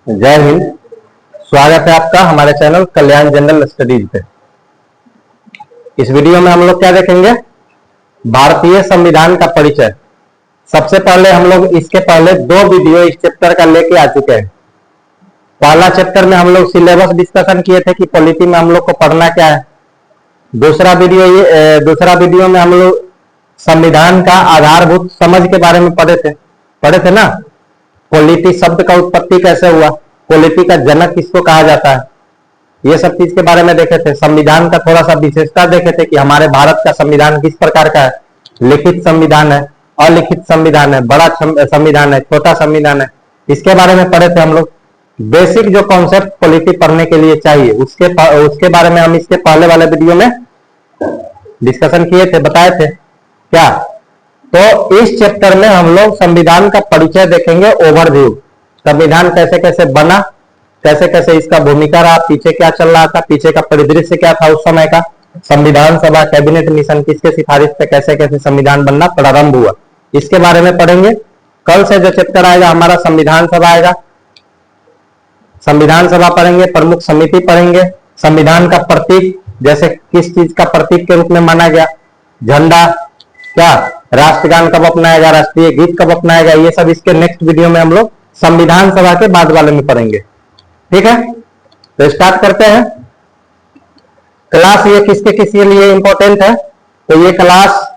जय हिंद। स्वागत है आपका हमारे चैनल कल्याण जनरल स्टडीज पे। इस वीडियो में हम लोग क्या देखेंगे? भारतीय संविधान का परिचय। सबसे पहले हम लोग इसके पहले 2 वीडियो इस चैप्टर का लेके आ चुके हैं। पहला चैप्टर में हम लोग सिलेबस डिस्कशन किए थे कि पॉलिटी में हम लोग को पढ़ना क्या है। दूसरा वीडियो में हम लोग संविधान का आधारभूत समझ के बारे में पढ़े थे ना। पॉलिटी शब्द का उत्पत्ति कैसे हुआ, पॉलिटी का जनक किसको कहा जाता है, ये सब चीज के बारे में देखे थे। संविधान का थोड़ा सा विशेषता देखे थे कि हमारे भारत का संविधान किस प्रकार का है। लिखित संविधान है, अलिखित संविधान है, बड़ा संविधान है, छोटा संविधान है, इसके बारे में पढ़े थे हम लोग। बेसिक जो कॉन्सेप्ट पॉलिटी पढ़ने के लिए चाहिए उसके बारे में हम इसके पहले वाले वीडियो में डिस्कशन किए थे, बताए थे क्या। तो इस चैप्टर में हम लोग संविधान का परिचय देखेंगे, ओवरव्यू। संविधान कैसे कैसे बना, कैसे कैसे इसका भूमिका रहा, पीछे क्या चल रहा था, पीछे का परिदृश्य क्या था उस समय का, संविधान सभा, कैबिनेट मिशन किसके सिफारिश पे कैसे कैसे संविधान बनना प्रारंभ हुआ, इसके बारे में पढ़ेंगे। कल से जो चैप्टर आएगा हमारा संविधान सभा आएगा। संविधान सभा पढ़ेंगे, प्रमुख समिति पढ़ेंगे, संविधान का प्रतीक, जैसे किस चीज का प्रतीक के रूप में माना गया, झंडा, क्या राष्ट्रगान कब अपनाया गया, राष्ट्रीय गीत कब अपनाया गया, ये सब इसके नेक्स्ट वीडियो में हम लोग संविधान सभा के बाद वाले में पढ़ेंगे। ठीक है, तो स्टार्ट करते हैं। क्लास ये किसके लिए इंपॉर्टेंट है? तो ये क्लास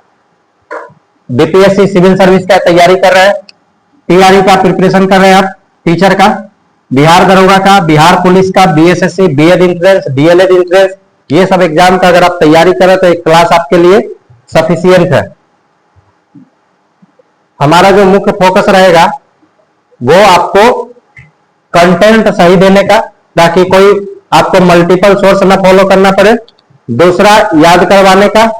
बीपीएससी सिविल सर्विस का तैयारी कर रहे हैं, टीआरई का प्रिपरेशन कर रहे हैं आप, टीचर का, बिहार दरोगा का, बिहार पुलिस का, BSSC, BEd entrance, DElEd entrance, ये सब एग्जाम का अगर आप तैयारी करें तो एक क्लास आपके लिए सफिशियंट है। हमारा जो मुख्य फोकस रहेगा वो आपको कंटेंट सही देने का, ताकि कोई आपको मल्टीपल सोर्स ना फॉलो करना पड़े, दूसरा याद करवाने का,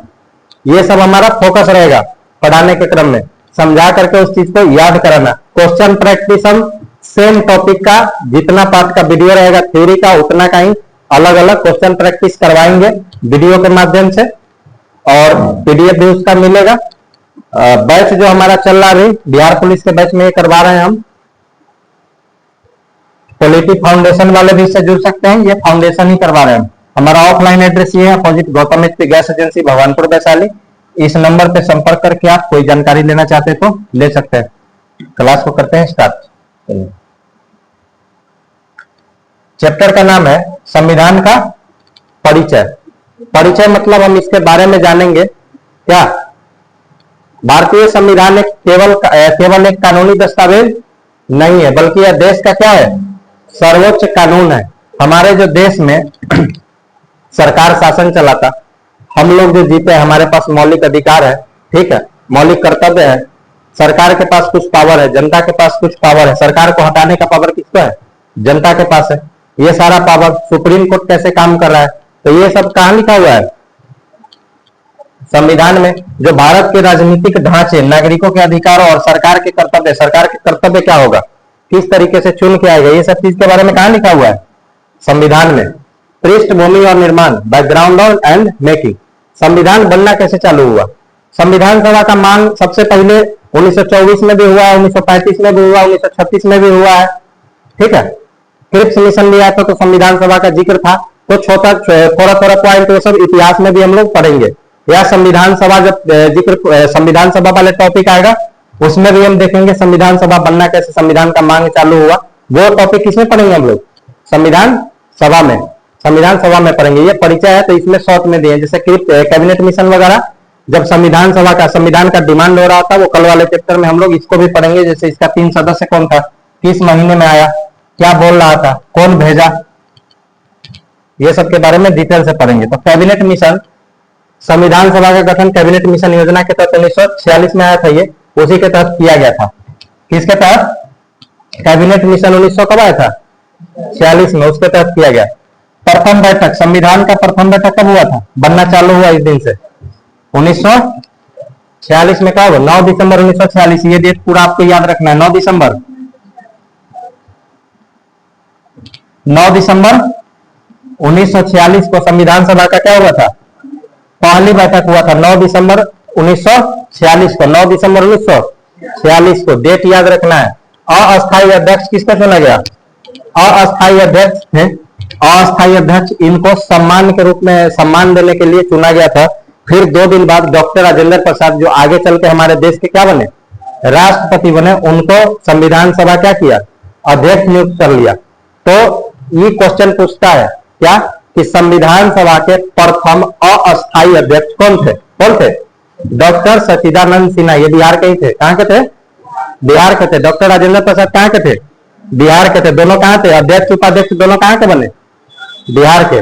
ये सब हमारा फोकस रहेगा। पढ़ाने के क्रम में समझा करके उस चीज को याद कराना। क्वेश्चन प्रैक्टिस हम सेम टॉपिक का जितना पार्ट का वीडियो रहेगा थ्योरी का, उतना का ही अलग अलग क्वेश्चन प्रैक्टिस करवाएंगे वीडियो के माध्यम से, और पीडीएफ भी उसका मिलेगा। बैच जो हमारा चल रहा है बिहार पुलिस के बैच में ये करवा रहे हैं हम। पॉलिटी फाउंडेशन वाले भी इससे जुड़ सकते हैं, ये फाउंडेशन ही करवा रहे हैं हम। हमारा ऑफलाइन एड्रेस ये है, अपोजिट गौतम मित्र गैस एजेंसी, भगवानपुर वैशाली। इस नंबर पे संपर्क करके आप कोई जानकारी लेना चाहते तो ले सकते हैं। क्लास को करते हैं स्टार्ट। चैप्टर का नाम है संविधान का परिचय। परिचय मतलब हम इसके बारे में जानेंगे क्या। भारतीय संविधान केवल एक कानूनी दस्तावेज नहीं है, बल्कि यह देश का क्या है, सर्वोच्च कानून है। हमारे जो देश में सरकार शासन चलाता, हम लोग जो जीते, हमारे पास मौलिक अधिकार है, ठीक है, मौलिक कर्तव्य है। सरकार के पास कुछ पावर है, जनता के पास कुछ पावर है। सरकार को हटाने का पावर किसको है? जनता के पास है। ये सारा पावर, सुप्रीम कोर्ट कैसे काम कर रहा है, तो ये सब कहां लिखा हुआ है? संविधान में। जो भारत के राजनीतिक ढांचे, नागरिकों के अधिकार और सरकार के कर्तव्य क्या होगा, किस तरीके से चुन के आएगा, ये सब चीज के बारे में कहां लिखा हुआ है? संविधान में। पृष्ठभूमि और निर्माण, बैकग्राउंड एंड मेकिंग। संविधान बनना कैसे चालू हुआ? संविधान सभा का मांग सबसे पहले 1924 में भी हुआ है, 1935 में भी हुआ, 1936 में भी हुआ है, ठीक है। क्रिप्स मिशन भी आया था तो संविधान सभा का जिक्र था। तो थोड़ा पॉइंट वो सब इतिहास में भी हम लोग पढ़ेंगे, या संविधान सभा जब जिक्र संविधान सभा वाले टॉपिक आएगा उसमें भी हम देखेंगे संविधान सभा बनना कैसे, संविधान का मांग चालू हुआ। वो टॉपिक किसमें पढ़ेंगे हम लोग? संविधान सभा में। संविधान सभा में पढ़ेंगे। ये परिचय है तो इसमें शॉर्ट में दिए, जैसे कैबिनेट मिशन वगैरह, जब संविधान सभा का संविधान का डिमांड हो रहा था, वो कल वाले चैप्टर में हम लोग इसको भी पढ़ेंगे। जैसे इसका 3 सदस्य कौन था, किस महीने में आया, क्या बोल रहा था, कौन भेजा, ये सब के बारे में डिटेल से पढ़ेंगे। तो कैबिनेट मिशन, संविधान सभा का गठन कैबिनेट मिशन योजना के तहत 1946 में आया था। ये उसी के तहत किया गया था। किसके तहत? कैबिनेट मिशन 1900 कब आया था? 46 में, उसके तहत किया गया। प्रथम बैठक, संविधान का प्रथम बैठक कब हुआ था, बनना चालू हुआ इस दिन से? 1946 में। कब? 9 दिसंबर 1946। ये डेट पूरा आपको याद रखना है। 9 दिसंबर 1946 को संविधान सभा का क्या हुआ था? पहली बैठक हुआ था 9 दिसंबर 1946 1946 को, 9 दिसंबर 1946 को डेट याद रखना है। अस्थायी अध्यक्ष किसको चुना गया? अस्थायी अध्यक्ष थे। अस्थायी अध्यक्ष इनको सम्मान के रूप में सम्मान देने के लिए चुना गया था। फिर 2 दिन बाद डॉक्टर राजेंद्र प्रसाद जो आगे चल के हमारे देश के क्या बने? राष्ट्रपति बने। उनको संविधान सभा क्या किया? अध्यक्ष नियुक्त कर लिया। तो ये क्वेश्चन पूछता है क्या कि संविधान सभा के प्रथम अस्थायी अध्यक्ष कौन थे? कौन थे? डॉक्टर सच्चिदानंद सिन्हा। ये बिहार के ही थे। कहां के थे? बिहार के थे। डॉक्टर राजेंद्र प्रसाद कहां के थे? बिहार के थे। दोनों कहां थे? अध्यक्ष उपाध्यक्ष दोनों कहां के बने? बिहार के।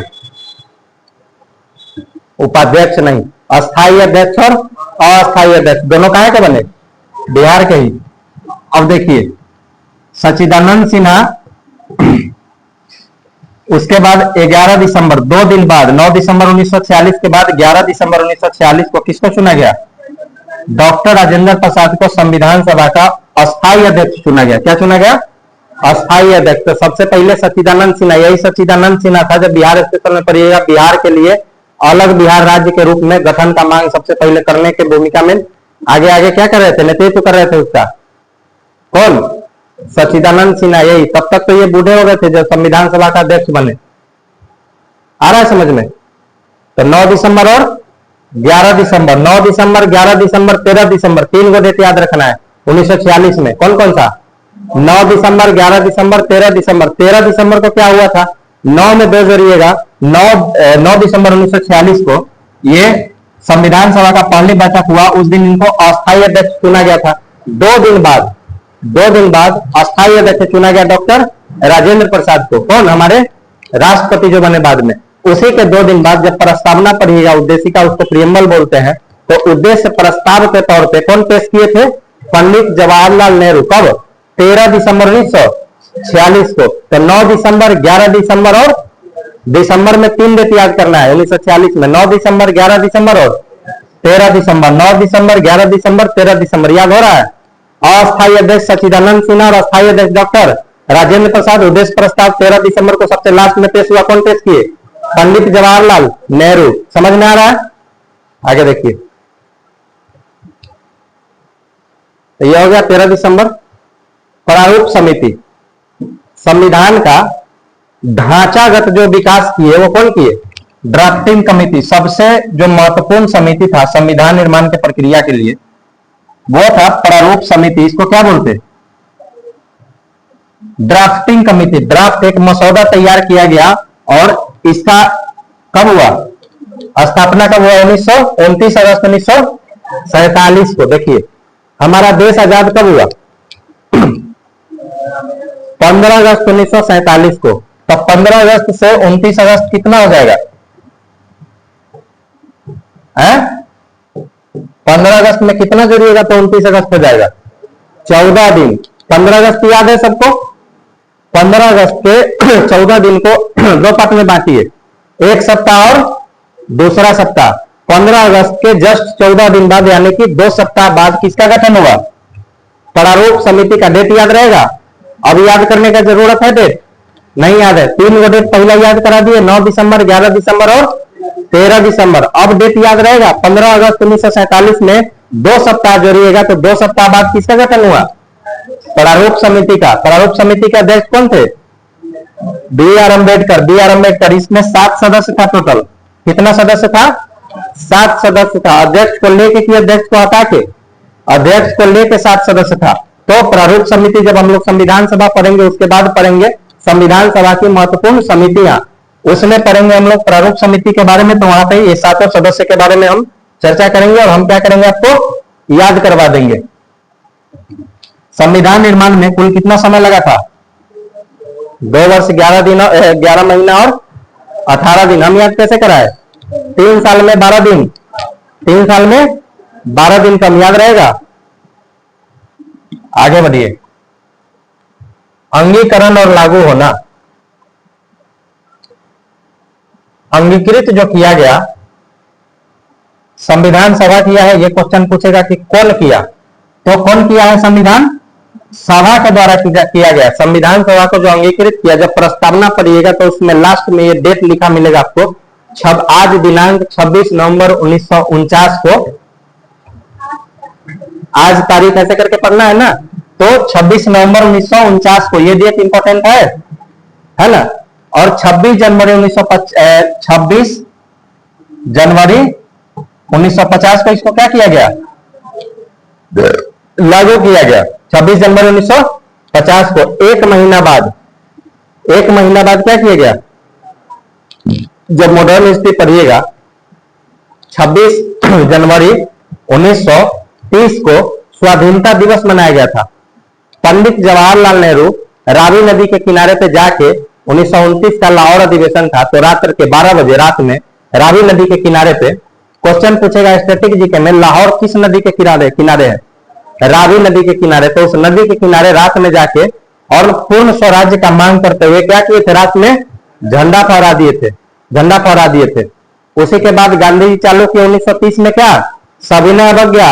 उपाध्यक्ष नहीं, अस्थायी अध्यक्ष और अस्थायी अध्यक्ष दोनों कहां के बने? बिहार के ही। अब देखिए सच्चिदानंद सिन्हा, उसके बाद 11 दिसंबर 2 दिन बाद 9 दिसंबर 1946 के बाद 11 दिसंबर 1946 को किसको चुना गया? डॉक्टर राजेंद्र प्रसाद को संविधान सभा का अस्थायी अध्यक्ष चुना गया। क्या चुना गया? अस्थायी अध्यक्ष। तो सबसे पहले सच्चिदानंद सिन्हा, यही सच्चिदानंद सिन्हा था जब बिहार स्पेशल में पढ़िएगा, बिहार के लिए अलग बिहार राज्य के रूप में गठन का मांग सबसे पहले करने की भूमिका में आगे आगे क्या कर रहे थे? नेतृत्व कर रहे थे उसका। कौन? सच्चिदानंद सिन्हा। यही तब तक तो ये बूढ़े हो गए थे जब संविधान सभा का अध्यक्ष बने। आ रहा है समझ में? तो 9 दिसंबर और 11 दिसंबर, 9 दिसंबर 11 दिसंबर 13 दिसंबर, 3 गो डेट याद रखना है 1946 में। कौन कौन सा? 9 दिसंबर 11 दिसंबर 13 दिसंबर। 13 दिसंबर को क्या हुआ था? 9 में 2 जोड़िएगा, 9 दिसंबर 1946 को ये संविधान सभा का पहली बैठक हुआ। उस दिन इनको अस्थायी अध्यक्ष चुना गया था। 2 दिन बाद अस्थायी अध्यक्ष चुना गया डॉक्टर राजेंद्र प्रसाद को। कौन? हमारे राष्ट्रपति जो बने बाद में। उसी के 2 दिन बाद जब प्रस्तावना पढ़िएगा, उद्देशिका, उसको प्रियम्बल बोलते हैं, तो उद्देश्य प्रस्ताव के तौर पे कौन पेश किए थे? पंडित जवाहरलाल नेहरू। कब? 13 दिसंबर 1946 को। तो 9 दिसंबर 11 दिसंबर और दिसंबर में 3 डेट याद करना है 1946 में। 9 दिसंबर 11 दिसंबर और 13 दिसंबर। 9 दिसंबर 11 दिसंबर 13 दिसंबर। याद हो रहा है? अस्थायी अध्यक्ष सच्चिदानंद सिन्हा और अस्थायी अध्यक्ष डॉक्टर राजेंद्र प्रसाद। उद्देश्य प्रस्ताव 13 दिसंबर को सबसे लास्ट में पेश हुआ। कौन पेश किए? पंडित जवाहरलाल नेहरू। समझ में आ रहा है? आगे देखिए, तो यह हो गया 13 दिसंबर। प्रारूप समिति, संविधान का ढांचागत जो विकास किए वो कौन किए? Drafting committee. सबसे जो महत्वपूर्ण समिति था संविधान निर्माण की प्रक्रिया के लिए वो था प्रारूप समिति। इसको क्या बोलते? Drafting committee. ड्राफ्ट एक मसौदा तैयार किया गया और इसका कब हुआ? स्थापना कब हुआ? 29 अगस्त 1947 को। देखिए हमारा देश आजाद कब हुआ? 15 अगस्त 1947 को। तो 15 अगस्त से 29 अगस्त कितना हो जाएगा? 15 अगस्त में कितना जोड़िएगा तो 29 अगस्त हो जाएगा? 14 दिन। 15 अगस्त याद है सबको? 15 अगस्त के 14 दिन को 2 पार्ट में बांटिए, एक सप्ताह और दूसरा सप्ताह। 15 अगस्त के जस्ट 14 दिन बाद यानी कि 2 सप्ताह बाद किसका गठन हुआ? प्रारूप समिति का। डेट याद रहेगा? अब याद करने का जरूरत है? डेट नहीं याद है? 3 गो डेट पहला याद करा दिए, 9 दिसंबर 11 दिसंबर और 13 दिसंबर। अब डेट याद रहेगा? 15 अगस्त 1947 में 2 सप्ताह जोड़िएगा तो 2 सप्ताह बाद किसका गठन हुआ? प्रारूप समिति का। प्रारूप समिति के अध्यक्ष कौन थे? B R Ambedkar. इसमें 7 सदस्य था टोटल। कितना सदस्य था? 7 सदस्य था। अध्यक्ष को लेके कि अध्यक्ष को हटा के? अध्यक्ष को लेके 7 सदस्य था। तो प्रारूप समिति जब हम लोग संविधान सभा पढ़ेंगे उसके बाद पढ़ेंगे संविधान सभा की महत्वपूर्ण समितियां, उसमें पढ़ेंगे हम लोग प्रारूप समिति के बारे में। तो वहां पे ये 7 सदस्य के बारे में हम चर्चा करेंगे और हम क्या करेंगे? आपको याद करवा देंगे। संविधान निर्माण में कुल कितना समय लगा था? 2 वर्ष 11 महीना और 18 दिन। हम याद कैसे कराए? 3 साल में 12 दिन। 3 साल में 12 दिन कम याद रहेगा? आगे बढ़िए। अंगीकरण और लागू होना। अंगीकृत जो किया गया संविधान सभा किया है। ये क्वेश्चन पूछेगा कि कौन किया? तो कौन किया है? संविधान सभा के द्वारा किया गया। संविधान सभा को जो अंगीकृत किया, जब प्रस्तावना पढ़िएगा तो उसमें लास्ट में ये डेट लिखा मिलेगा आपको। आज दिनांक 26 नवंबर 1949 को आज तारीख ऐसे करके पढ़ना है ना। तो 26 नवंबर 1949 को ये डेट इंपॉर्टेंट है ना। और 26 जनवरी 1950 को इसको क्या किया गया, लागू किया गया। 26 जनवरी 1950 को एक महीना बाद क्या किया गया, जब मॉडर्न हिस्ट्री पढ़िएगा 26 जनवरी 1930 को स्वाधीनता दिवस मनाया गया था। पंडित जवाहरलाल नेहरू रावी नदी के किनारे पे जाके 1929 का लाहौर अधिवेशन था, तो रात्र के 12 बजे रात में रावी नदी के किनारे पे क्वेश्चन पूछेगा स्टैटिक जीके में, लाहौर किस नदी के किनारे है, रावी नदी के किनारे। तो उस नदी के किनारे रात में जाके और पूर्ण स्वराज्य का मांग करते हुए क्या किए थे, रात में झंडा फहरा दिए थे। उसी के बाद गांधी जी चालू किए 1930 में क्या, सविनय अवज्ञा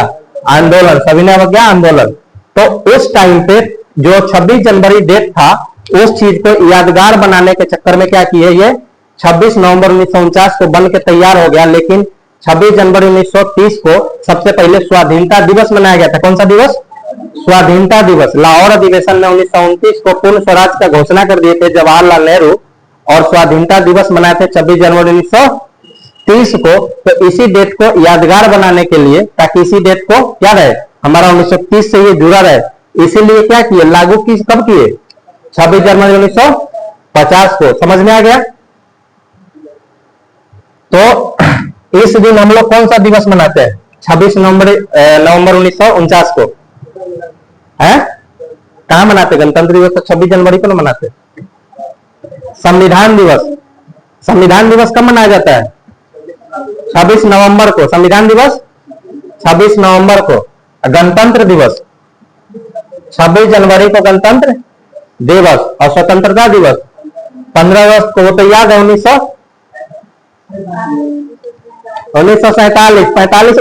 आंदोलन। तो उस टाइम पे जो 26 जनवरी डेट था, उस चीज को यादगार बनाने के चक्कर में क्या किए, ये 26 नवंबर 1949 को बन के तैयार हो गया। लेकिन 26 जनवरी 1930 को सबसे पहले स्वाधीनता दिवस मनाया गया था। कौन सा दिवस, स्वाधीनता दिवस। लाहौर अधिवेशन में 1929 को पूर्ण स्वराज का घोषणा कर दिए थे जवाहरलाल नेहरू, और स्वाधीनता दिवस मनाए थे 26 जनवरी 1930 को। तो इसी डेट को यादगार बनाने के लिए, ताकि इसी डेट को क्या रहे, हमारा 1930 से ये जुड़ा रहे, इसीलिए क्या किए, लागू कब किए, 26 जनवरी 1950 को। समझ में आ गया। तो इस दिन हम लोग कौन सा दिवस मनाते हैं, 26 नवंबर 1949 को है, कहां मनाते, गणतंत्र दिवस तो 26 जनवरी को मनाते। संविधान दिवस कब मनाया जाता है, 26 नवंबर को। संविधान दिवस 26 नवंबर को। गणतंत्र दिवस 26 जनवरी को गणतंत्र दिवस, और स्वतंत्रता दिवस 15 अगस्त को। वो तो याद है 1947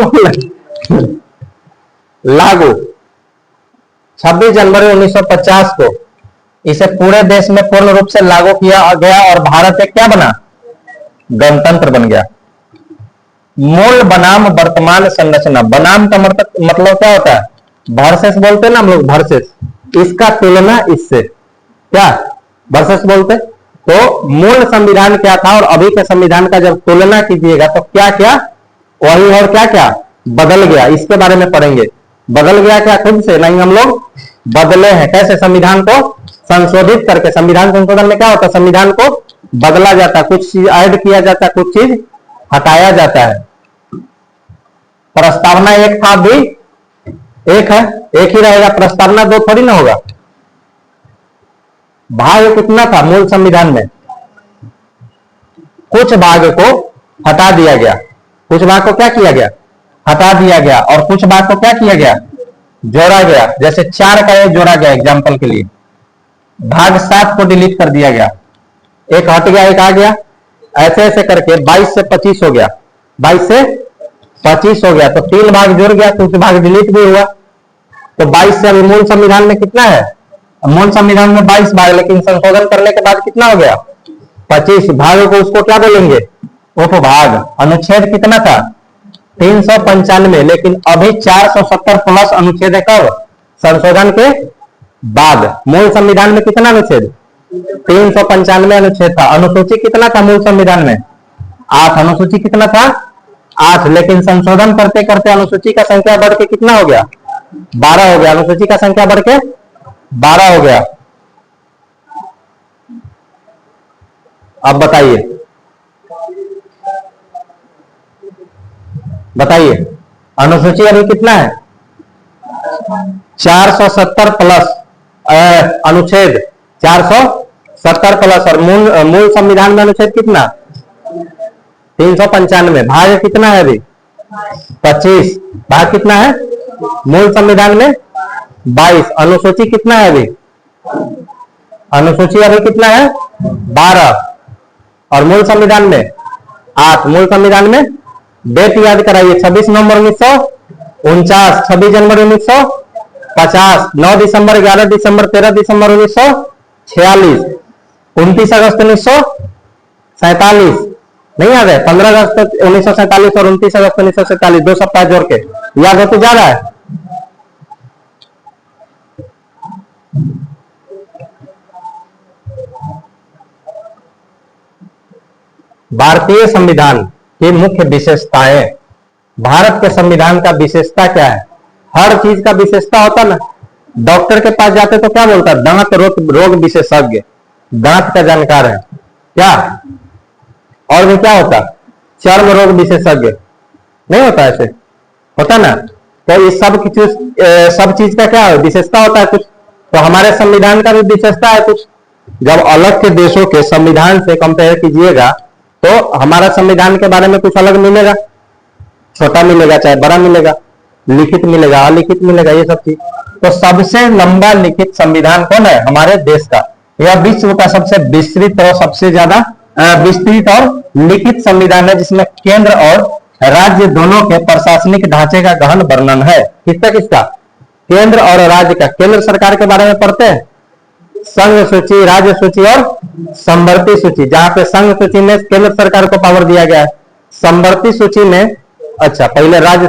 लागू 26 जनवरी 1950 को इसे पूरे देश में पूर्ण रूप से लागू किया गया, और भारत एक क्या बना, गणतंत्र बन गया। मूल बनाम वर्तमान संरचना। बनाम का मतलब क्या होता है, वर्सेस बोलते हैं ना हम लोग, वर्सेस, इसका तुलना इससे, क्या वर्सेस बोलते। तो मूल संविधान क्या था और अभी के संविधान का जब तुलना कीजिएगा तो क्या क्या वही और क्या क्या बदल गया, इसके बारे में पढ़ेंगे। बदल गया क्या, खुद से नहीं, हम लोग बदले हैं। कैसे, संविधान को संशोधित करके। संविधान संशोधन में क्या होता है, संविधान को बदला जाता है, कुछ चीज ऐड किया जाता है, कुछ चीज हटाया जाता है। प्रस्तावना एक था, भी एक है, एक ही रहेगा। प्रस्तावना दो थोड़ी ना होगा। भाग कितना था मूल संविधान में, कुछ भाग को हटा दिया गया, कुछ भाग को क्या किया गया, हटा दिया गया, और कुछ भाग को क्या किया गया, जोड़ा गया। जैसे 4 का एक जोड़ा गया, एग्जाम्पल के लिए। भाग 7 को डिलीट कर दिया गया, एक हट गया, एक आ गया, ऐसे ऐसे करके 22 से 25 हो गया, 22 से 25 हो गया। तो 3 भाग जुड़ गया, कुछ भाग डिलीट भी हुआ। तो 22 से अभी मूल संविधान में कितना है, मूल संविधान में 22 भाग, लेकिन संशोधन करने के बाद कितना हो गया, 25 भाग को उसको क्या बोलेंगे, उपभाग। अनुच्छेद कितना था, 395, लेकिन अभी 470 प्लस अनुच्छेद है। कब, संशोधन के बाद। मूल संविधान में कितना अनुच्छेद, 395 अनुच्छेद था। अनुसूची कितना था मूल संविधान में, 8। अनुसूची कितना था, 8, लेकिन संशोधन करते करते अनुसूची का संख्या बढ़ के कितना हो गया, 12 हो गया। अनुसूची का संख्या बढ़ के 12 हो गया। अब बताइए अनुसूची अभी कितना है, 470 प्लस अनुच्छेद, 470 प्लस, और मूल संविधान में अनुच्छेद कितना, 395। भाग कितना है अभी, 25। भाग कितना है मूल संविधान में, 22। अनुसूची कितना है अभी, अनुसूची अभी कितना है, 12, और मूल संविधान में 8। मूल संविधान में डेट याद कराइए, 26 नवंबर 1949, 26 जनवरी 1950, 9 दिसंबर, 11 दिसंबर, 13 दिसंबर 1946, 29 अगस्त 1947, नहीं याद है, 15 अगस्त 1947 और 29 अगस्त 1947, 2 सप्ताह जोड़ के याद होते जा रहा है। भारतीय संविधान की मुख्य विशेषताएं। भारत के संविधान का विशेषता क्या है? हर चीज का विशेषता होता ना। डॉक्टर के पास जाते तो क्या बोलता है? दांत रोग विशेषज्ञ, दांत का जानकार है क्या? और भी क्या होता? चर्म रोग विशेषज्ञ, नहीं होता ऐसे? होता ना। तो ये सब चीज का क्या है? विशेषता होता है कुछ। तो हमारे संविधान का भी विशेषता है कुछ। जब अलग के देशों के संविधान से कंपेयर कीजिएगा तो हमारा संविधान के बारे में कुछ अलग मिलेगा। छोटा मिलेगा चाहे बड़ा मिलेगा, लिखित मिलेगा अलिखित मिलेगा, ये सब चीज। तो सबसे लंबा लिखित संविधान कौन है? हमारे देश का। यह विश्व का सबसे विस्तृत और सबसे ज्यादा विस्तृत और लिखित संविधान है, जिसमें केंद्र और राज्य दोनों के प्रशासनिक ढांचे का गहन वर्णन है। किसका? केंद्र और राज्य का। केंद्र सरकार के बारे में पढ़ते हैं, संघ सूची, राज्य सूची और संवर्ती सूची। जहां पे संघ सूची में केंद्र सरकार को पावर दिया गया है, संवर्ती सूची में पहले राज्य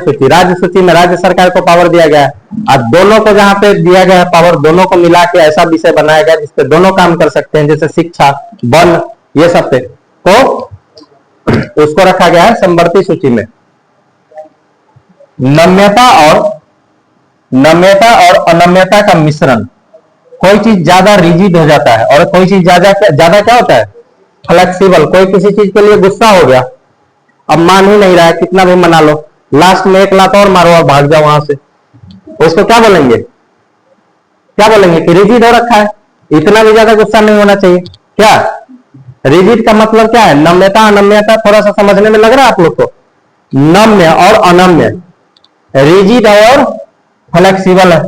सूची में राज्य सरकार को पावर दिया गया है। और दोनों को जहां पे दिया गया है पावर, दोनों को मिला के ऐसा विषय बनाया गया जिसपे दोनों काम कर सकते हैं, जैसे शिक्षा, वन, ये सब पे। तो उसको रखा गया है संवर्ती सूची में। नम्यता और अनम्यता का मिश्रण। कोई चीज ज्यादा रिजिड हो जाता है और कोई चीज ज्यादा क्या होता है? फ्लेक्सिबल। कोई किसी चीज के लिए गुस्सा हो गया, अब मान ही नहीं रहा है, कितना भी मना लो, लास्ट में 1 लाख और मारो और भाग जाओ वहां से, उसको क्या बोलेंगे? कि रिजिड हो रखा है। इतना भी ज्यादा गुस्सा नहीं होना चाहिए। क्या रिजिड का मतलब क्या है? नम्यता अनम्यता थोड़ा सा समझने में लग रहा है आप लोग को? नम्य और अनम्य, रिजिड और फ्लेक्सिबल है।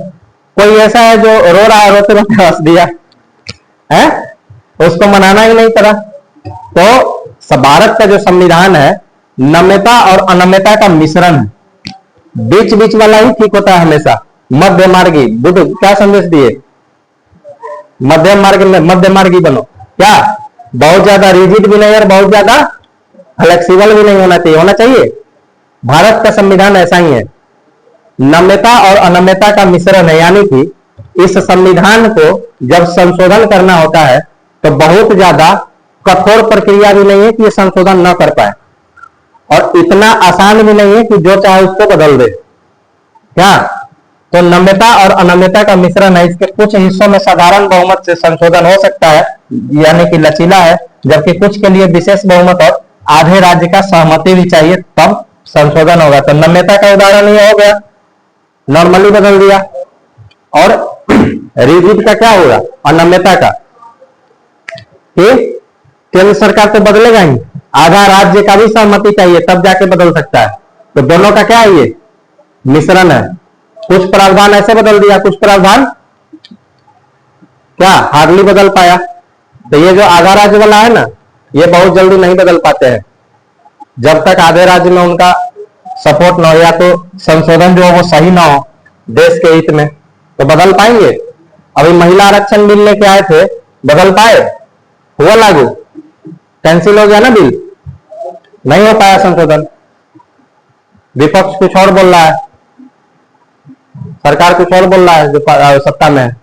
कोई ऐसा है जो रो रहा है, रोते रोते हंस दिया है, उसको मनाना ही नहीं पड़ा। तो भारत का जो संविधान है नम्यता और अनम्यता का मिश्रण है। बीच बीच वाला ही ठीक होता है हमेशा, मध्य मार्गी। बुद्ध क्या संदेश दिए? मध्य मार्गी बनो। क्या बहुत ज्यादा रिजिड भी नहीं और बहुत ज्यादा फ्लेक्सिबल भी नहीं होना चाहिए। होना चाहिए। भारत का संविधान ऐसा ही है, नम्यता और अनम्यता का मिश्रण है। यानी कि इस संविधान को जब संशोधन करना होता है तो बहुत ज्यादा कठोर प्रक्रिया भी नहीं है कि ये संशोधन न कर पाए, और इतना आसान भी नहीं है कि जो चाहे उसको बदल दे। क्या? तो नम्यता और अनम्यता का मिश्रण है। इसके कुछ हिस्सों में साधारण बहुमत से संशोधन हो सकता है, यानी कि लचीला है, जबकि कुछ के लिए विशेष बहुमत और आधे राज्य का सहमति भी चाहिए, तब संशोधन होगा। तो नम्यता का उदाहरण ये हो गया, नॉर्मली बदल दिया। और रिजिड का क्या होगा? अनम्यता का केंद्र सरकार तो बदलेगा ही, आधा राज्य का भी सहमति चाहिए तब जाके बदल सकता है। तो दोनों का क्या है? ये मिश्रण है। कुछ प्रावधान ऐसे बदल दिया, कुछ प्रावधान क्या हार्डली बदल पाया। तो ये जो आधा राज्य वाला है ना, ये बहुत जल्दी नहीं बदल पाते हैं। जब तक आधे राज्य में उनका सपोर्ट ना हो या तो संशोधन जो हो वो सही ना हो देश के हित में, तो बदल पाएंगे। अभी महिला आरक्षण बिल लेके आए थे, बदल पाए? हुआ लागू? कैंसिल हो गया ना बिल, नहीं हो पाया संशोधन। विपक्ष कुछ और बोल रहा है, सरकार कुछ और बोल रहा है जो सत्ता में है।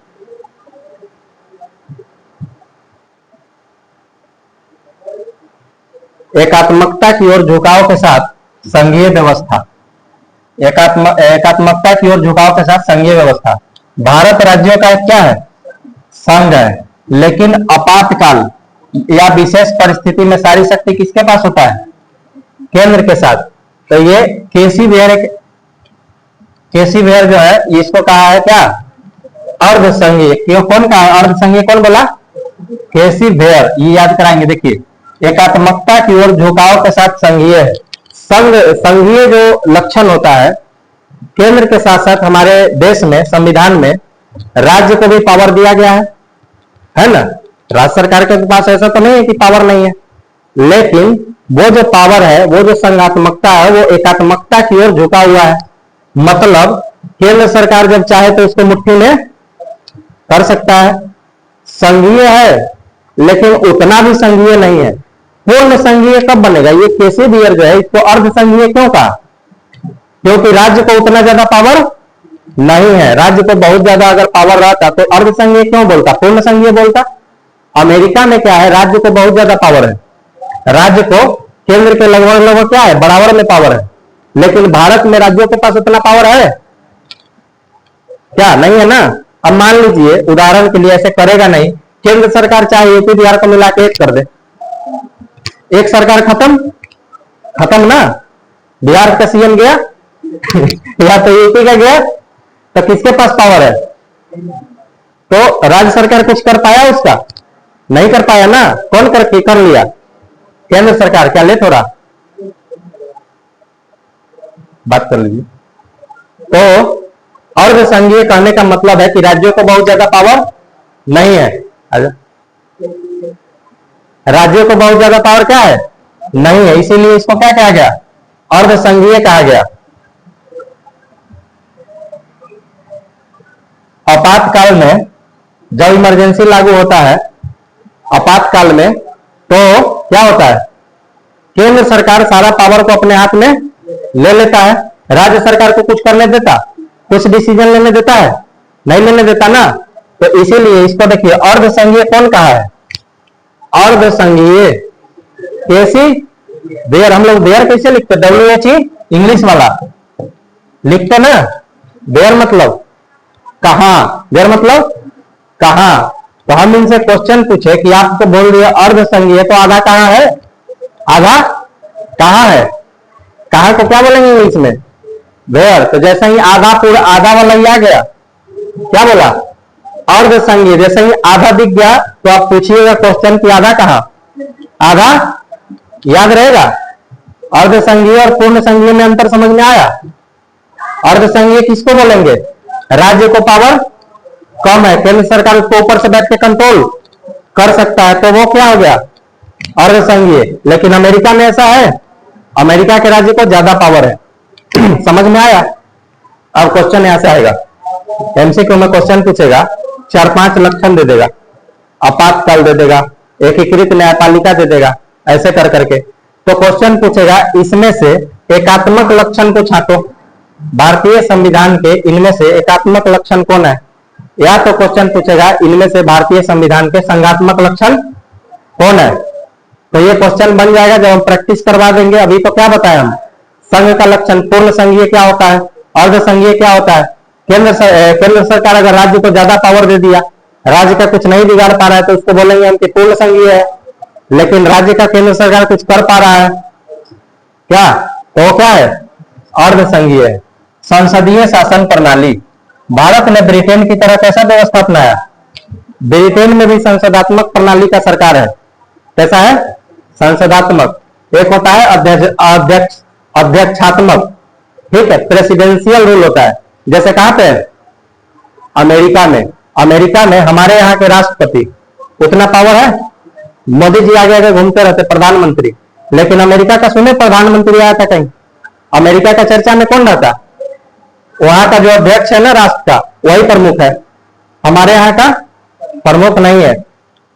एकात्मकता की ओर झुकाव के साथ संघीय व्यवस्था। एकात्मकता की ओर झुकाव के साथ संघीय व्यवस्था। भारत राज्यों का क्या है? संघ है, लेकिन आपातकाल या विशेष परिस्थिति में सारी शक्ति किसके पास होता है? केंद्र के साथ। तो ये केसी वेयर जो है, इसको कहा है क्या? अर्ध संघीय। क्यों? कौन कहा अर्ध संघीय? कौन बोला? केसी वेयर। ये याद कराएंगे। देखिए, एकात्मकता की ओर झुकाव के साथ संघीय है। संघीय जो लक्षण होता है, केंद्र के साथ साथ हमारे देश में संविधान में राज्य को भी पावर दिया गया है ना। राज्य सरकार के पास ऐसा तो नहीं है कि पावर नहीं है, लेकिन वो जो पावर है, वो जो संघात्मकता है, वो एकात्मकता की ओर झुका हुआ है। मतलब केंद्र सरकार जब चाहे तो उसको मुट्ठी में कर सकता है। संघीय है लेकिन उतना भी संघीय नहीं है। पूर्ण संघीय कब बनेगा? ये केसी वेयर जो है, इसको अर्ध संघीय क्यों कहा? क्योंकि राज्य को उतना ज्यादा पावर नहीं है। राज्य को बहुत ज्यादा अगर पावर रहता तो अर्ध संघीय क्यों बोलता, पूर्ण संघीय बोलता। अमेरिका में क्या है? राज्य को बहुत ज्यादा पावर है, राज्य को केंद्र के लगभग लगभग क्या है, बराबर में पावर है। लेकिन भारत में राज्यों के पास उतना पावर है क्या? नहीं है ना। अब मान लीजिए उदाहरण के लिए, ऐसे करेगा नहीं, केंद्र सरकार चाहे यूपी बिहार को मिला के एक कर दे, एक सरकार खत्म, खत्म ना। बिहार का सीएम गया या तो यूपी का गया, तो किसके पास पावर है? तो राज्य सरकार कुछ कर पाया उसका? नहीं कर पाया ना। कौन कर लिया? केंद्र सरकार। क्या लेट हो रहा? बात कर लीजिए। तो अर्धसंघीय कहने का मतलब है कि राज्यों को बहुत ज्यादा पावर नहीं है। राज्यों को बहुत ज्यादा पावर क्या है? नहीं है, इसीलिए इसको क्या कहा गया? अर्धसंघीय कहा गया। आपातकाल में जब इमरजेंसी लागू होता है, आपातकाल में, तो क्या होता है? केंद्र सरकार सारा पावर को अपने हाथ में ले लेता है, राज्य सरकार को कुछ करने देता, कुछ डिसीजन लेने देता है? नहीं लेने देता ना। तो इसीलिए इसको देखिए, अर्धसंघीय कौन कहा है? अर्धसंघीय। कैसी? देयर, हम लोग देयर कैसे लिखते? WHE इंग्लिश वाला लिखते ना। देयर मतलब कहां, देयर मतलब कहां। तो हम इनसे क्वेश्चन पूछे कि आपको बोल दिया अर्धसंघीय, तो आधा कहां है? आधा कहां है? कहां को क्या बोलेंगे इंग्लिश में? वेयर। तो जैसे ही आधा पूरा, आधा वाला ही आ गया, क्या बोला? अर्धसंघीय। जैसे ही आधा दिख गया तो आप पूछिएगा क्वेश्चन कि आधा कहां? आधा याद रहेगा। अर्धसंघीय और पूर्ण संघीय में अंतर समझ में आया? अर्धसंघीय किसको बोलेंगे? राज्य को पावर कम है, केंद्र सरकार उसको ऊपर से बैठ के कंट्रोल कर सकता है, तो वो क्या हो गया? अर्धसंघीय। लेकिन अमेरिका में ऐसा है, अमेरिका के राज्य को ज्यादा पावर है। समझ में आया? अब क्वेश्चन यहां से आएगा, एमसीक्यू में क्वेश्चन पूछेगा, 4-5 लक्षण दे देगा, आपातकाल दे देगा, एकीकृत न्यायपालिका दे देगा, ऐसे कर करके। तो क्वेश्चन पूछेगा इसमें से एकात्मक लक्षण को छांटो, भारतीय संविधान के इनमें से एकात्मक लक्षण कौन है? या तो क्वेश्चन पूछेगा इनमें से भारतीय संविधान के संघात्मक लक्षण कौन है? तो ये क्वेश्चन बन जाएगा जब हम प्रैक्टिस करवा देंगे। अभी तो क्या बताया हम? संघ का लक्षण, पूर्ण संघीय क्या होता है, अर्धसंघीय क्या होता है। केंद्र सरकार अगर राज्य को ज्यादा पावर दे दिया, राज्य का कुछ नहीं बिगाड़ पा रहा है, तो उसको बोलेंगे हम कि पूर्ण संघीय है। लेकिन राज्य का केंद्र सरकार कुछ कर पा रहा है क्या, तो वो क्या है? अर्धसंघीय है। संसदीय शासन प्रणाली, भारत ने ब्रिटेन की तरह कैसा व्यवस्था अपनाया? ब्रिटेन में भी संसदात्मक प्रणाली का सरकार है। कैसा है? संसदात्मक। एक होता है अध्यक्षात्मक, ठीक है, प्रेसिडेंशियल रूल होता है। जैसे कहां पे? अमेरिका में। अमेरिका में हमारे यहाँ के राष्ट्रपति उतना पावर है? मोदी जी आगे आगे घूमते रहते, प्रधानमंत्री। लेकिन अमेरिका का सुने प्रधानमंत्री आया था कहीं? अमेरिका का चर्चा में कौन रहता? वहां का जो अध्यक्ष है ना राष्ट्र का, वही प्रमुख है। हमारे यहाँ का प्रमुख नहीं है।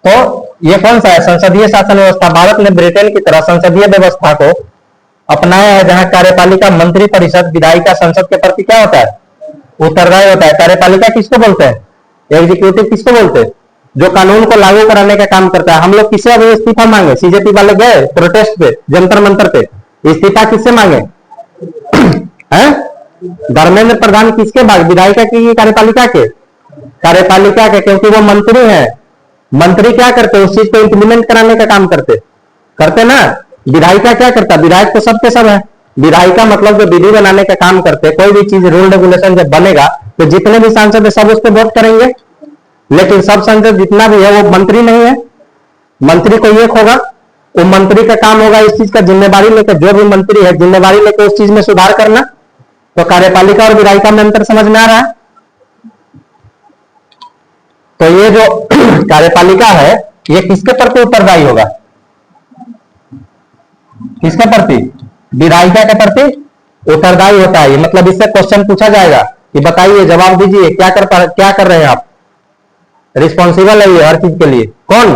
तो ये कौन सा है? संसदीय शासन व्यवस्था। भारत ने ब्रिटेन की तरह संसदीय व्यवस्था को अपनाया है, जहां कार्यपालिका, मंत्री परिषद, विधायिका, संसद के प्रति क्या होता है? उत्तरदायी होता है। कार्यपालिका किसको बोलते हैं? एग्जीक्यूटिव किसको बोलते हैं? जो कानून को लागू कराने का काम करता है। हम लोग किसे अभी इस्तीफा मांगे? सीजेपी वाले गए प्रोटेस्ट पे, जंतर मंतर पे, इस्तीफा किससे मांगे? हैं? धर्मेंद्र प्रधान किसके बाद? विधायिका की, कार्यपालिका के? कार्यपालिका के, क्योंकि वो मंत्री हैं। मंत्री क्या करते? उस चीज को इंप्लीमेंट कराने का काम करते ना। विधायिका क्या करता? विधायक तो सबके सब है। विधायिका मतलब जो विधि बनाने का काम करते। कोई भी चीज, रूल रेगुलेशन जब बनेगा तो जितने भी सांसद है सब उस पर वोट करेंगे। लेकिन सब सांसद जितना भी है वो मंत्री नहीं है। मंत्री कोई एक होगा, वो मंत्री का काम होगा इस चीज का जिम्मेवारी लेकर, जो भी मंत्री है जिम्मेवारी लेकर उस चीज में सुधार करना। तो कार्यपालिका और विधायिका में अंतर समझ में आ रहा है? तो ये जो कार्यपालिका है ये किसके प्रति उत्तरदायी होगा? किसके प्रति? विधायिका के प्रति उत्तरदायी होता है। मतलब इससे क्वेश्चन पूछा जाएगा कि बताइए, जवाब दीजिए, क्या कर रहे हैं आप? रिस्पॉन्सिबल है ये हर चीज के लिए। कौन?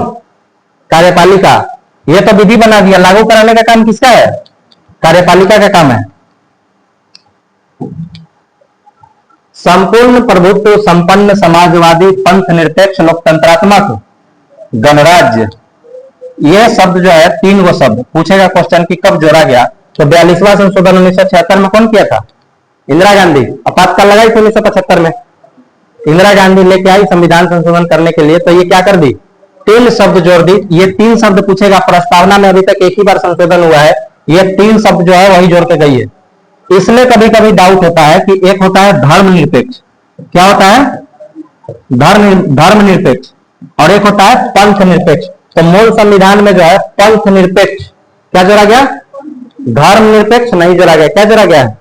कार्यपालिका। ये तो विधि बना दिया, लागू कराने का काम किसका है? कार्यपालिका का काम है। संपूर्ण प्रभुत्व संपन्न समाजवादी पंथ निरपेक्ष लोकतंत्रात्मक गणराज्य ये शब्द जो है, तीन वो शब्द पूछेगा क्वेश्चन की कब जोड़ा गया, तो 42वां संशोधन 1976 में कौन किया था? इंदिरा गांधी। आपातकाल लगाई थी 1975 में, इंदिरा गांधी लेके आई संविधान संशोधन करने के लिए, तो ये क्या कर दी, तीन शब्द जोड़ दी। ये तीन शब्द पूछेगा, प्रस्तावना में अभी तक एक ही बार संशोधन हुआ है, ये तीन शब्द जो है वही जोड़ के गई है। इसमें कभी कभी डाउट होता है कि एक होता है धर्मनिरपेक्ष, क्या होता है, धर्मनिरपेक्ष, और एक होता है पंथ निरपेक्ष। तो मूल संविधान में जो है पंथ निरपेक्ष क्या जोड़ा गया, धर्मनिरपेक्ष नहीं जोड़ा गया। क्या जोड़ा गया है?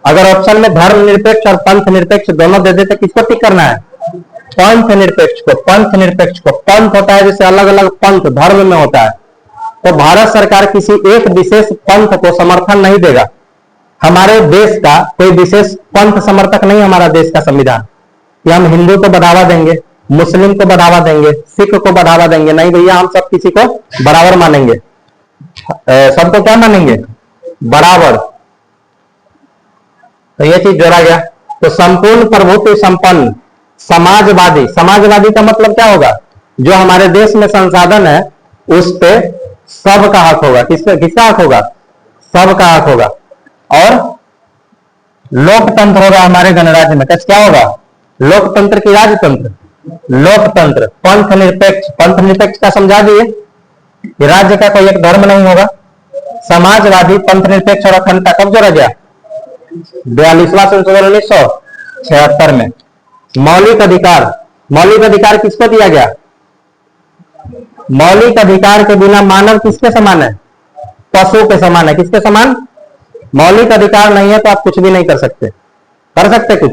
अगर ऑप्शन में धर्मनिरपेक्ष और पंथ निरपेक्ष दोनों दे देते, किसको टिक करना है? पंथ निरपेक्ष को। पंथ निरपेक्ष को, पंथ होता है जैसे अलग अलग पंथ धर्म में होता है, तो भारत सरकार किसी एक विशेष पंथ को समर्थन नहीं देगा। हमारे देश का कोई विशेष पंथ समर्थक नहीं हमारा देश का संविधान, कि हम हिंदू को बढ़ावा देंगे, मुस्लिम को बढ़ावा देंगे, सिख को बढ़ावा देंगे, नहीं भैया, हम सब किसी को बराबर मानेंगे, सबको क्या मानेंगे, बराबर। तो ये चीज जोड़ा गया। तो संपूर्ण प्रभुत्व संपन्न समाजवादी, समाजवादी का मतलब क्या होगा, जो हमारे देश में संसाधन है उस पे सबका हक होगा। किसका हक होगा? सबका हक होगा। और लोकतंत्र होगा हमारे गणराज्य में। कैसे क्या होगा? लोकतंत्र की राजतंत्र, लोकतंत्र। पंथ निरपेक्ष, पंथ निरपेक्ष का समझा दिए, राज्य का कोई एक धर्म नहीं होगा। समाजवादी, पंथ निरपेक्ष और अखंडता कब जोड़ा गया? 42वां संशोधन 1976 में। मौलिक अधिकार, मौलिक अधिकार किसको दिया गया? मौलिक अधिकार के बिना मानव किसके समान है? पशु के समान है। किसके समान? मौलिक अधिकार नहीं है तो आप कुछ भी नहीं कर सकते। कर सकते कुछ?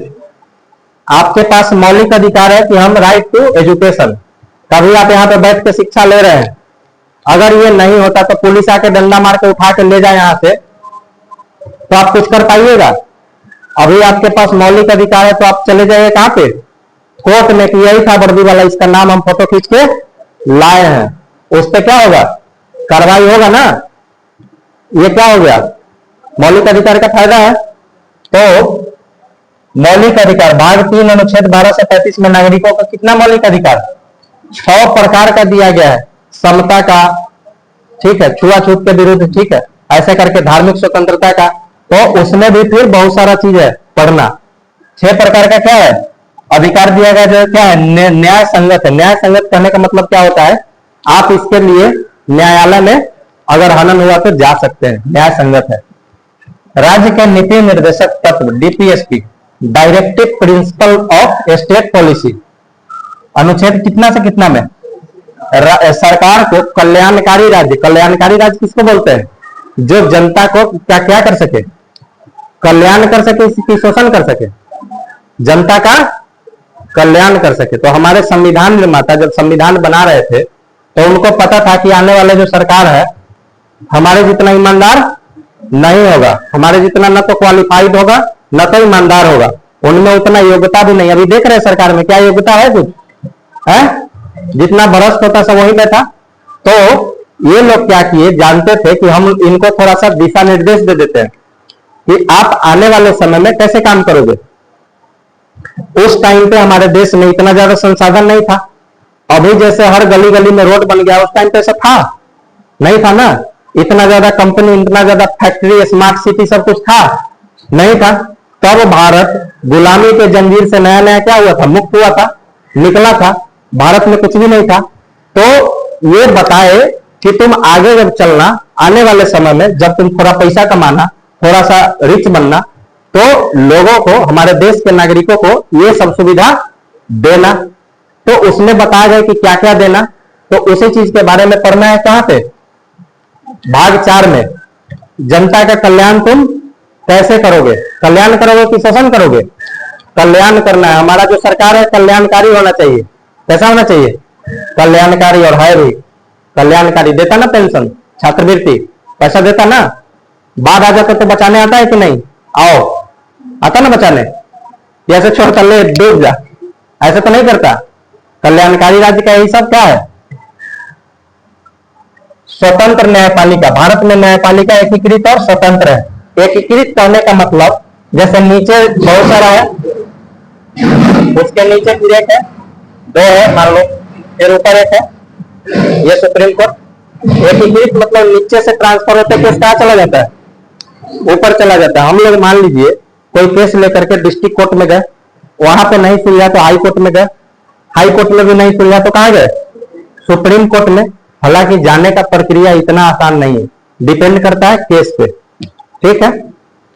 आपके पास मौलिक अधिकार है कि हम राइट टू एजुकेशन, कभी आप यहाँ पे बैठ के शिक्षा ले रहे हैं, अगर ये नहीं होता तो पुलिस आके डंडा मार के उठा के ले जाए यहाँ से, तो आप कुछ कर पाइएगा? अभी आपके पास मौलिक अधिकार है तो आप चले जाइए कहाँ पे? कोर्ट में, कि यही था वर्दी वाला, इसका नाम हम फोटो खींच के लाए हैं, उस पर क्या होगा? कार्रवाई होगा ना। ये क्या हो गया? मौलिक अधिकार का फायदा है। तो मौलिक अधिकार भाग 3 अनुच्छेद 12 से 35 में नागरिकों का कितना मौलिक अधिकार? 6 प्रकार का दिया गया है। समता का, ठीक है, छुआछूत के विरुद्ध, ठीक है, ऐसे करके धार्मिक स्वतंत्रता का, तो उसमें भी फिर बहुत सारा चीज है पढ़ना। 6 प्रकार का क्या है अधिकार दिया गया, जो क्या है? न्याय संगत है। न्याय संगत कहने का मतलब क्या होता है? आप इसके लिए न्यायालय में अगर हनन हुआ तो जा सकते हैं, न्याय संगत है। राज्य के नीति निर्देशक तत्व, DPSP, directive principle of state policy, अनुच्छेद कितना से कितना में? सरकार को कल्याणकारी राज्य, कल्याणकारी राज्य किसको बोलते हैं? जो जनता को क्या क्या कर सके? कल्याण कर सके, इसकी शोषण कर सके, जनता का कल्याण कर सके। तो हमारे संविधान निर्माता जब संविधान बना रहे थे तो उनको पता था कि आने वाले जो सरकार है हमारे जितना ईमानदार नहीं होगा, हमारे जितना न तो क्वालिफाइड होगा न तो ईमानदार होगा, उनमें उतना योग्यता भी नहीं। अभी देख रहे हैं सरकार में क्या योग्यता है, कुछ है? जितना भ्रष्ट होता सब वहीं पे था। तो ये लोग क्या किए, जानते थे कि हम इनको थोड़ा सा दिशा निर्देश दे देते हैं कि आप आने वाले समय में कैसे काम करोगे। उस टाइम पे हमारे देश में इतना ज्यादा संसाधन नहीं था। अभी जैसे हर गली गली में रोड बन गया, उस टाइम पे ऐसा था नहीं था ना। इतना ज्यादा कंपनी, इतना ज्यादा फैक्ट्री, स्मार्ट सिटी सब कुछ था नहीं था। तब भारत गुलामी के जंजीर से नया नया क्या हुआ था, मुक्त हुआ था, निकला था। भारत में कुछ भी नहीं था। तो ये बताए कि तुम आगे जब चलना, आने वाले समय में जब तुम थोड़ा पैसा कमाना, थोड़ा सा रिच बनना, तो लोगों को, हमारे देश के नागरिकों को ये सब सुविधा देना। तो उसमें बताया गया कि क्या क्या देना। तो उसी चीज के बारे में पढ़ना है कहां पे? भाग 4 में। जनता का कल्याण तुम कैसे करोगे? कल्याण करोगे कि शोषण करोगे? कल्याण करना है। हमारा जो सरकार है कल्याणकारी होना चाहिए। कैसा होना चाहिए? कल्याणकारी। और है भी कल्याणकारी। देता ना पेंशन, छात्रवृत्ति, पैसा देता ना। बाद आ जाता तो बचाने आता है कि नहीं? आओ, आता ना बचाने? जैसे छोड़ कर ले, डूब जा, ऐसा तो नहीं करता। कल्याणकारी राज्य का यही सब क्या है? स्वतंत्र न्यायपालिका। भारत में न्यायपालिका एकीकृत और स्वतंत्र है। एकीकृत कहने का मतलब जैसे नीचे बहुत सारा है, उसके नीचे फिर एक है, 2 है मान लो, फिर ऊपर एक है, ये सुप्रीम कोर्ट, एकीकृत मतलब नीचे से ट्रांसफर होता है, केस कहाँ चला जाता है? ऊपर चला जाता है। हम लोग मान लीजिए कोई केस लेकर के डिस्ट्रिक्ट कोर्ट में गए, वहां पे नहीं सुलझा तो हाई कोर्ट में गए, हाई कोर्ट में भी नहीं सुलझा तो कहां गए? सुप्रीम कोर्ट में। हालांकि जाने का प्रक्रिया इतना आसान नहीं है, डिपेंड करता है केस पे। ठीक है,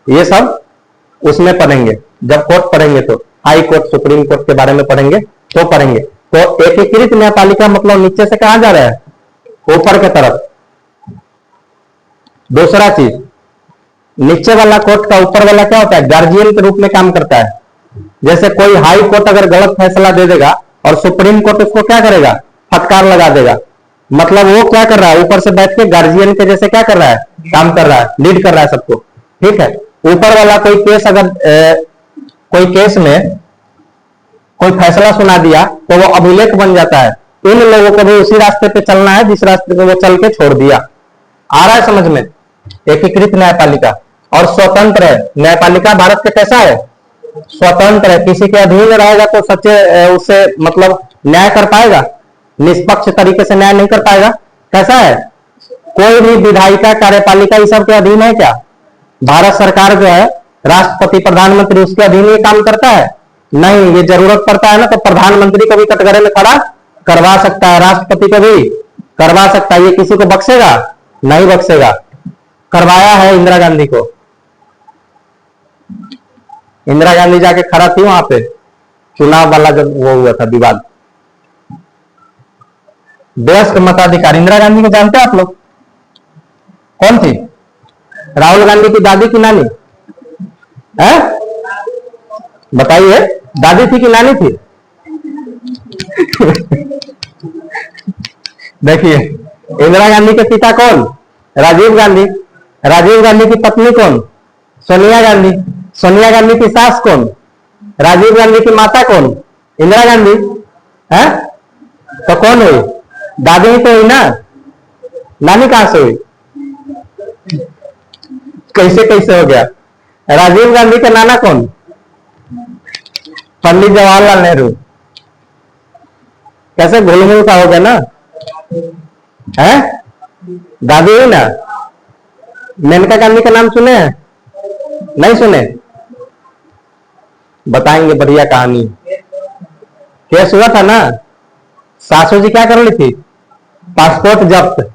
ये सब उसमें पढ़ेंगे, जब कोर्ट पढ़ेंगे तो हाई कोर्ट सुप्रीम कोर्ट के बारे में पढ़ेंगे तो पढ़ेंगे। तो एकीकृत न्यायपालिका मतलब नीचे से कहां जा रहा है? ऊपर की तरफ। दूसरा चीज, नीचे वाला कोर्ट का ऊपर वाला क्या होता है? गार्जियन के रूप में काम करता है। जैसे कोई हाई कोर्ट अगर गलत फैसला दे देगा और सुप्रीम कोर्ट उसको क्या करेगा? फटकार लगा देगा। मतलब वो क्या कर रहा है? ऊपर से बैठ के गार्जियन के जैसे क्या कर रहा है? काम कर रहा है, लीड कर रहा है सबको। ठीक है, ऊपर वाला कोई केस अगर कोई केस में कोई फैसला सुना दिया तो वो अभिलेख बन जाता है। इन लोगों को भी उसी रास्ते पे चलना है जिस रास्ते पे वो चल के छोड़ दिया। आ रहा है समझ में? एकीकृत न्यायपालिका और स्वतंत्र है। न्यायपालिका भारत के कैसा है? स्वतंत्र है। किसी के अधीन रहेगा तो सच्चे उससे मतलब न्याय कर पाएगा? निष्पक्ष तरीके से न्याय नहीं कर पाएगा। कैसा है? कोई भी विधायिका, कार्यपालिका ये सब के अधीन है क्या? भारत सरकार जो है, राष्ट्रपति, प्रधानमंत्री, उसके अधीन ये काम करता है? नहीं। ये जरूरत पड़ता है ना तो प्रधानमंत्री को भी कटघरे में खड़ा करवा सकता है, राष्ट्रपति को भी करवा सकता है। ये किसी को बख्शेगा? नहीं बख्शेगा। करवाया है इंदिरा गांधी को। इंदिरा गांधी जाके खड़ा थी वहां पे, चुनाव वाला जब वो हुआ था विवाद। वयस्क मताधिकार, इंदिरा गांधी को जानते हैं आप लोग? कौन थी? राहुल गांधी की दादी की नानी है? बताइए, दादी थी कि नानी थी? देखिए, इंदिरा गांधी के पिता कौन? राजीव गांधी। राजीव गांधी की पत्नी कौन? सोनिया गांधी। सोनिया गांधी की सास कौन? राजीव गांधी की माता कौन? इंदिरा गांधी है। तो कौन हुई? दादी ही तो हुई ना। नानी कहां से हुई? कैसे कैसे हो गया? राजीव गांधी का नाना कौन? पंडित जवाहरलाल नेहरू। कैसे घुलमुल का हो गया ना? है दादी हुई ना। मेनका गांधी का नाम सुने हैं? नहीं सुने? बताएंगे, बढ़िया कहानी। केस हुआ था ना, सासू जी क्या कर ली थी? पासपोर्ट जब्त।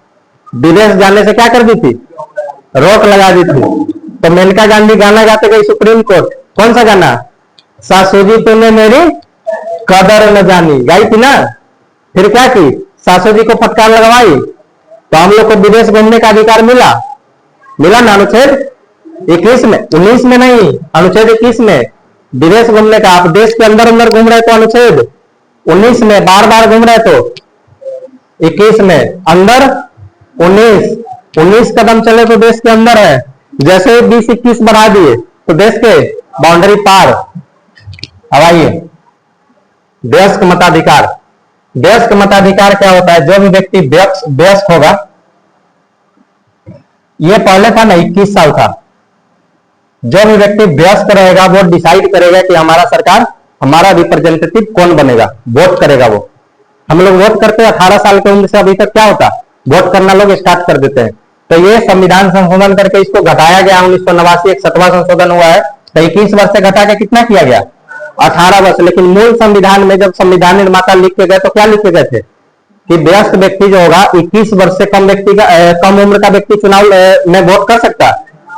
विदेश जाने से क्या कर दी थी? रोक लगा दी थी। तो मेनका गांधी गाना गाते गई सुप्रीम कोर्ट। कौन सा गाना? सासू जी तूने मेरी कदर न जानी, गाई थी ना। फिर क्या की? सासू जी को फटकार लगवाई तो हम लोग को विदेश घूमने का अधिकार मिला। मिला ना अनुच्छेद 21 में, 19 में नहीं, अनुच्छेद 21 में विदेश घूमने का। आप देश के अंदर अंदर घूम रहे तो अनुच्छेद 19 में, बार बार घूम रहे तो 21 में, अंदर 19 कदम चले तो देश के अंदर है। जैसे 20-21 बढ़ा दिए तो देश के बाउंड्री पार। अब आइए, वयस्क मताधिकार। वयस्क मताधिकार क्या होता है? जो भी व्यक्ति वयस्क होगा, ये पहले था ना 21 साल था। जो भी व्यक्ति वयस्क रहेगा वो डिसाइड करेगा कि हमारा सरकार, हमारा रिप्रेजेंटेटिव कौन बनेगा, वोट करेगा वो। हम लोग वोट करते हैं 18 साल के उम्र से। अभी तक क्या होता? वोट करना लोग स्टार्ट कर देते हैं। तो ये संविधान संशोधन करके इसको घटाया गया। 1989 61वां संशोधन हुआ है। तो 21 वर्ष से घटा के कितना किया गया? 18 वर्ष। लेकिन मूल संविधान में जब संविधान निर्माता लिख के गए तो क्या लिख के गए थे? कि वयस्क व्यक्ति जो होगा 21 वर्ष से कम व्यक्ति का कम उम्र का व्यक्ति चुनाव में वोट कर सकता?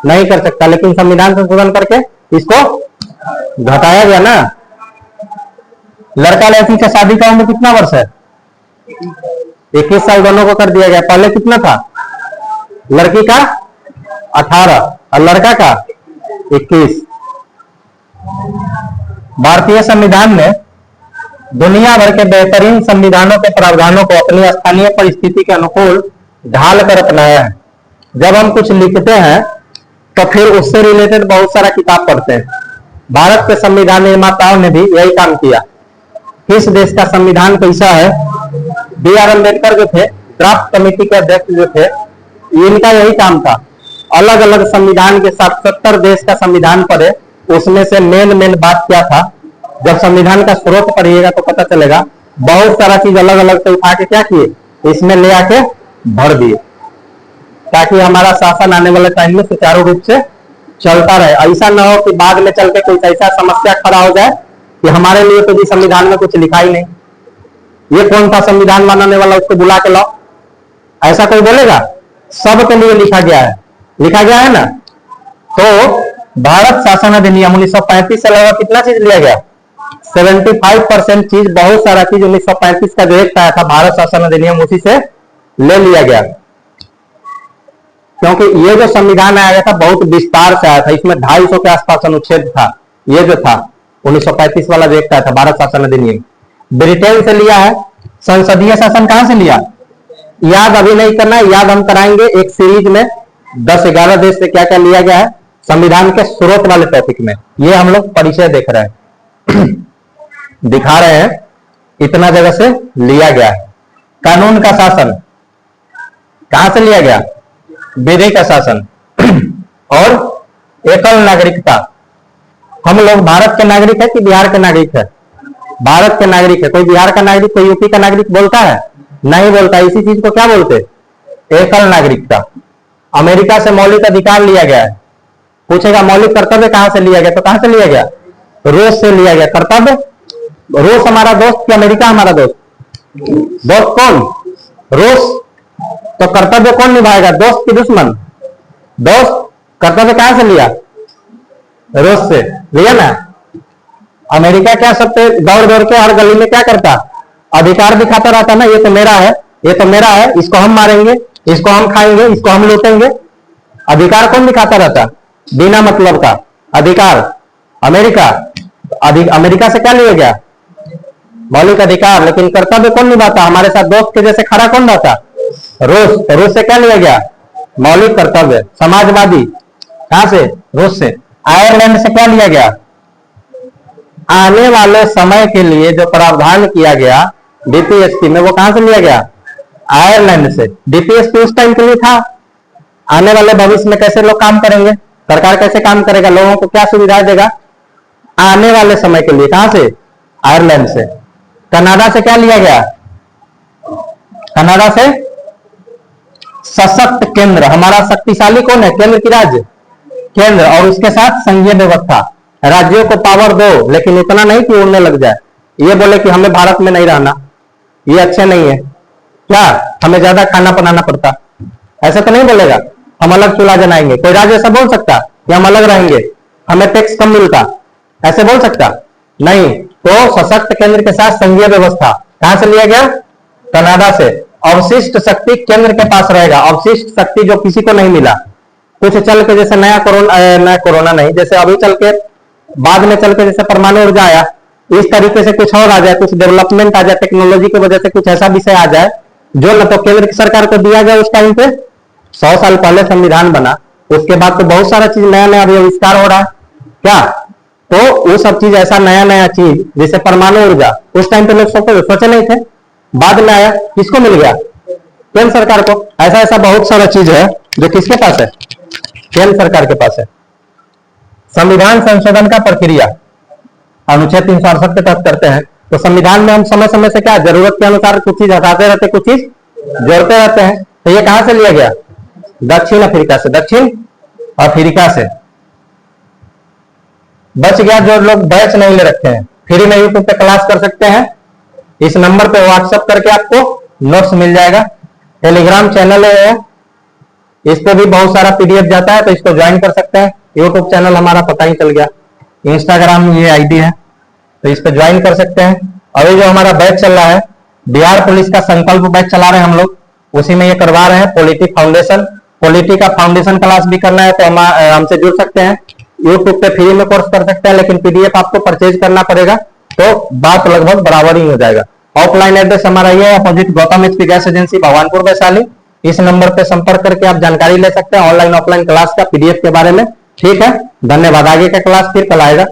नहीं कर सकता। लेकिन संविधान संशोधन करके इसको घटाया गया ना। लड़का लड़की का शादी का उम्र कितना वर्ष है? 21 साल दोनों को कर दिया गया। पहले कितना था? लड़की का 18 और लड़का का 21। भारतीय संविधान ने दुनिया भर के बेहतरीन संविधानों के प्रावधानों को अपनी स्थानीय परिस्थिति के अनुकूल ढाल कर अपनाया है। जब हम कुछ लिखते हैं तो फिर उससे रिलेटेड बहुत सारा किताब पढ़ते हैं। भारत के संविधान निर्माताओं ने भी यही काम किया। किस देश का संविधान कैसा है? B.R. अम्बेडकर जो थे, ड्राफ्ट कमेटी के अध्यक्ष जो थे, इनका यही काम था। अलग अलग संविधान के साथ 70 देश का संविधान पढ़े। उसमें से मेन बात क्या था? जब संविधान का स्रोत पढ़िएगा तो पता चलेगा। बहुत सारा चीज अलग अलग से उठा के क्या किए, इसमें ले आके भर दिए, ताकि हमारा शासन आने वाले टाइम में सुचारू रूप से चलता रहे। ऐसा ना हो कि बाद में चल के कोई ऐसा समस्या खड़ा हो जाए कि हमारे लिए तो भी संविधान में कुछ लिखा ही नहीं, ये कौन सा संविधान बनाने वाला, उसको बुला के लाओ, ऐसा कोई बोलेगा? सबके लिए लिखा गया है, लिखा गया है ना। तो भारत शासन अधिनियम 1935 से अलावा कितना चीज लिया गया? 75% चीज, बहुत सारा चीज 1935 का जो एक्ट आया था भारत शासन अधिनियम, उसी से ले लिया गया। क्योंकि ये जो संविधान आया था बहुत विस्तार से आया था, इसमें 250 के आसपास अनुच्छेद था। ये जो था 1935 वाला जो एक्ट आया था भारत शासन अधिनियम, ब्रिटेन से लिया है। संसदीय शासन कहां से लिया? याद अभी नहीं करना है, याद हम कराएंगे एक सीरीज में 10-11 देश से क्या क्या लिया गया है संविधान के स्रोत वाले टॉपिक में। ये हम लोग परिचय देख रहे हैं दिखा रहे हैं, इतना जगह से लिया गया है। कानून का शासन कहां से लिया गया? विधि का शासन और एकल नागरिकता। हम लोग भारत के नागरिक है कि बिहार के नागरिक है? भारत के नागरिक है। कोई बिहार का नागरिक, कोई यूपी का नागरिक बोलता है? नहीं बोलता। इसी चीज को क्या बोलते? एकल नागरिकता। अमेरिका से मौलिक अधिकार लिया गया है। पूछेगा मौलिक कर्तव्य कहां से लिया गया, तो कहां से लिया गया? रूस से लिया गया। कर्तव्य, रूस हमारा दोस्त कि अमेरिका हमारा दोस्त? दोस्त कौन? रूस। तो कर्तव्य कौन निभाएगा, दोस्त की दुश्मन? दोस्त। कर्तव्य कहां से लिया? रूस से लिया ना। अमेरिका क्या सबसे दौड़ दौड़ के हर गली में क्या करता? अधिकार दिखाता रहता ना, ये तो मेरा है, ये तो मेरा है, इसको हम मारेंगे, इसको हम खाएंगे, इसको हम लूटेंगे। अधिकार कौन दिखाता रहता? बिना मतलब का अधिकार अमेरिका। अमेरिका से क्या लिया गया? मौलिक अधिकार। लेकिन कर्तव्य कौन निभाता? हमारे साथ दोस्त के जैसे खड़ा कौन रहता? रूस। तो रूस से क्या लिया गया? मौलिक कर्तव्य। समाजवादी कहां से? रूस से। आयरलैंड से क्या लिया गया? आने वाले समय के लिए जो प्रावधान किया गया डीपीएसपी में, वो कहां से लिया गया? आयरलैंड से। डीपीएसपी उस टाइम के लिए था, आने वाले भविष्य में कैसे लोग काम करेंगे, सरकार कैसे काम करेगा, लोगों को क्या सुविधाएं देगा, आने वाले समय के लिए। कहां से? आयरलैंड से। कनाडा से क्या लिया गया? कनाडा से सशक्त केंद्र। हमारा शक्तिशाली कौन है? केंद्र की राज्य, केंद्र, और उसके साथ संघीय व्यवस्था। राज्यों को पावर दो, लेकिन इतना नहीं कि उड़ने लग जाए, ये बोले कि हमें भारत में नहीं रहना, ये अच्छे नहीं है, क्या हमें ज्यादा खाना बनाना पड़ता, ऐसा तो नहीं बोलेगा। हम अलग चूल्हा जलाएंगे, कोई राज्य ऐसा बोल सकता कि हम अलग रहेंगे, हमें टैक्स कम मिलता, ऐसे बोल सकता? नहीं। तो सशक्त केंद्र के साथ संघीय व्यवस्था कहां से लिया गया? कनाडा से। अवशिष्ट शक्ति केंद्र के पास रहेगा, अवशिष्ट शक्ति जो किसी को नहीं मिला। कुछ चल के जैसे नया कोरोना नहीं, जैसे अभी चल के बाद में चल के जैसे परमाणु ऊर्जा आया, इस तरीके से कुछ और आ जाए, कुछ डेवलपमेंट आ जाए, टेक्नोलॉजी की वजह से कुछ ऐसा विषय आ जाए जो न तो केंद्र की सरकार को दिया गया उस टाइम पे, 100 साल पहले संविधान बना, उसके बाद तो बहुत सारा चीज नया नया आविष्कार हो रहा है क्या, तो वो सब चीज ऐसा नया नया चीज जैसे परमाणु ऊर्जा उस टाइम पे लोग सोचे नहीं थे, बाद में आया, किसको मिल गया? केंद्र सरकार को। ऐसा ऐसा बहुत सारा चीज है जो किसके पास है? केंद्र सरकार के पास है। संविधान संशोधन का प्रक्रिया अनुच्छेद 368 के तहत करते हैं। तो संविधान में हम समय समय से क्या जरूरत के अनुसार कुछ चीज हटाते रहते, कुछ चीज जोड़ते रहते हैं। तो ये कहां से लिया गया? दक्षिण अफ्रीका से। दक्षिण अफ्रीका से बच गया। जो लोग बैच नहीं ले रखे हैं, फ्री में यूट्यूब पे क्लास कर सकते हैं, इस नंबर पे व्हाट्सएप करके आपको नोट्स मिल जाएगा। टेलीग्राम चैनल है, इस पे भी बहुत सारा पीडीएफ जाता है, तो इसको ज्वाइन कर सकते हैं। यूट्यूब चैनल हमारा पता ही चल गया, इंस्टाग्राम ये आईडी है, तो इस पे ज्वाइन कर सकते हैं। अभी जो हमारा बैच चल रहा है, बिहार पुलिस का संकल्प बैच चला रहे हैं हम लोग, उसी में ये करवा रहे हैं। पॉलिटी फाउंडेशन, पॉलिटी का फाउंडेशन क्लास भी करना है तो हमसे जुड़ सकते हैं। यूट्यूब पे फ्री में कोर्स कर सकते हैं, लेकिन पीडीएफ आपको परचेज करना पड़ेगा, तो बात लगभग बराबर ही हो जाएगा। ऑफलाइन एड्रेस हमारा ये है, opposite Gautam HP gas agency, Bhagwanpur Vaishali. इस नंबर पे संपर्क करके आप जानकारी ले सकते हैं ऑनलाइन ऑफलाइन क्लास का, पीडीएफ के बारे में। ठीक है, धन्यवाद। आगे का क्लास फिर कल आएगा।